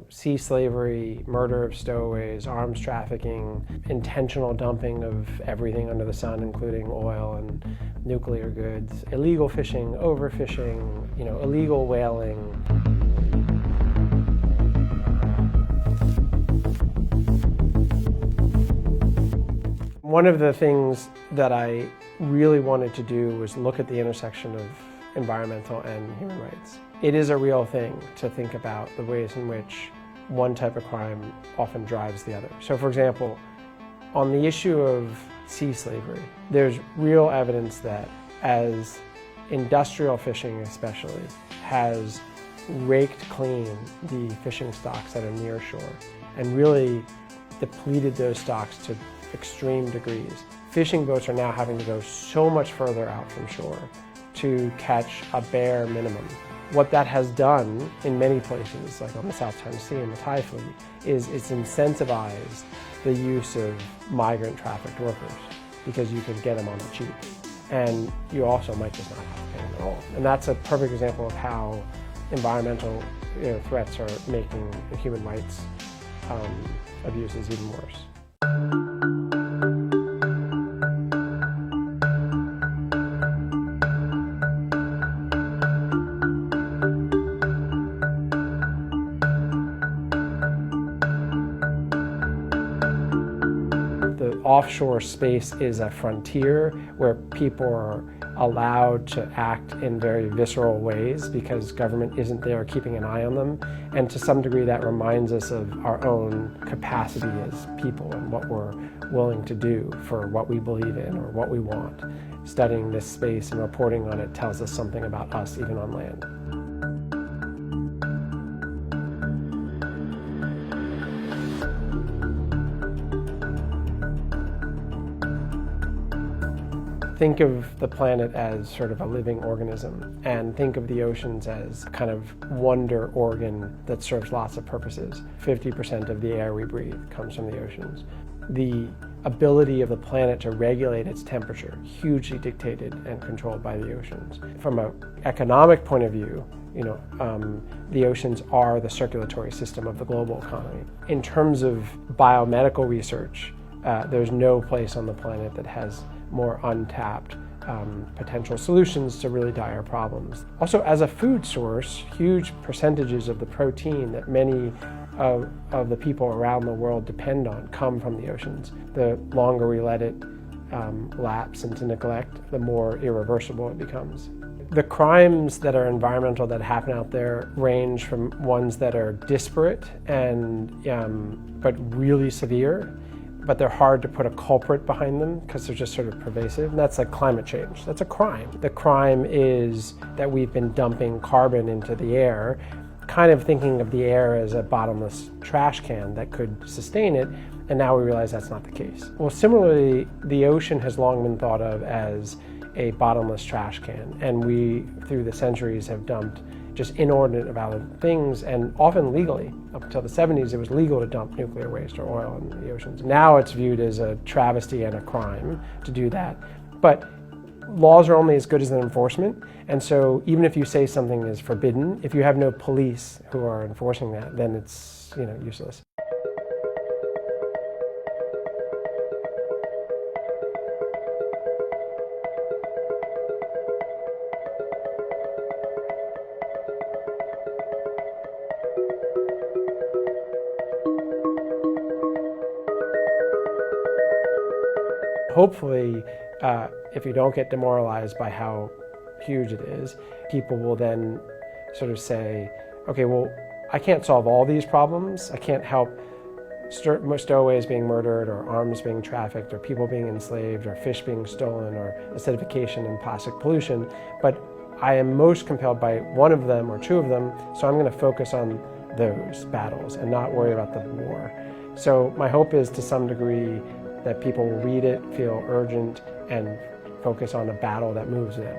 sea slavery, murder of stowaways, arms trafficking, intentional dumping of everything under the sun, including oil and nuclear goods, illegal fishing, overfishing, illegal whaling. One of the things that I really wanted to do was look at the intersection of environmental and human rights. It is a real thing to think about the ways in which one type of crime often drives the other. So for example, on the issue of sea slavery, there's real evidence that as industrial fishing especially has raked clean the fishing stocks that are near shore and really depleted those stocks to extreme degrees, fishing boats are now having to go so much further out from shore to catch a bare minimum. What that has done in many places, like on the South China Sea and the Thai fleet, is it's incentivized the use of migrant trafficked workers because you can get them on the cheap. And you also might just not have to pay them at all. And that's a perfect example of how environmental threats are making the human rights abuses even worse. Offshore space is a frontier where people are allowed to act in very visceral ways because government isn't there keeping an eye on them. And to some degree that reminds us of our own capacity as people and what we're willing to do for what we believe in or what we want. Studying this space and reporting on it tells us something about us even on land. Think of the planet as sort of a living organism, and think of the oceans as a kind of wonder organ that serves lots of purposes. 50% of the air we breathe comes from the oceans. The ability of the planet to regulate its temperature, hugely dictated and controlled by the oceans. From an economic point of view, the oceans are the circulatory system of the global economy. In terms of biomedical research, there's no place on the planet that has more untapped potential solutions to really dire problems. Also, as a food source, huge percentages of the protein that many of the people around the world depend on come from the oceans. The longer we let it lapse into neglect, the more irreversible it becomes. The crimes that are environmental that happen out there range from ones that are disparate and but really severe, but they're hard to put a culprit behind them because they're just sort of pervasive. And that's like climate change. That's a crime. The crime is that we've been dumping carbon into the air, kind of thinking of the air as a bottomless trash can that could sustain it, and now we realize that's not the case. Well, similarly, the ocean has long been thought of as a bottomless trash can, and we, through the centuries, have dumped just inordinate amount of things, and often legally. Up until the 70s, it was legal to dump nuclear waste or oil in the oceans. Now it's viewed as a travesty and a crime to do that. But laws are only as good as their enforcement, and so even if you say something is forbidden, if you have no police who are enforcing that, then it's useless. Hopefully, if you don't get demoralized by how huge it is, people will then sort of say, okay, well, I can't solve all these problems. I can't help stowaways being murdered or arms being trafficked or people being enslaved or fish being stolen or acidification and plastic pollution, but I am most compelled by one of them or two of them, so I'm going to focus on those battles and not worry about the war. So my hope is to some degree that people will read it, feel urgent, and focus on a battle that moves them.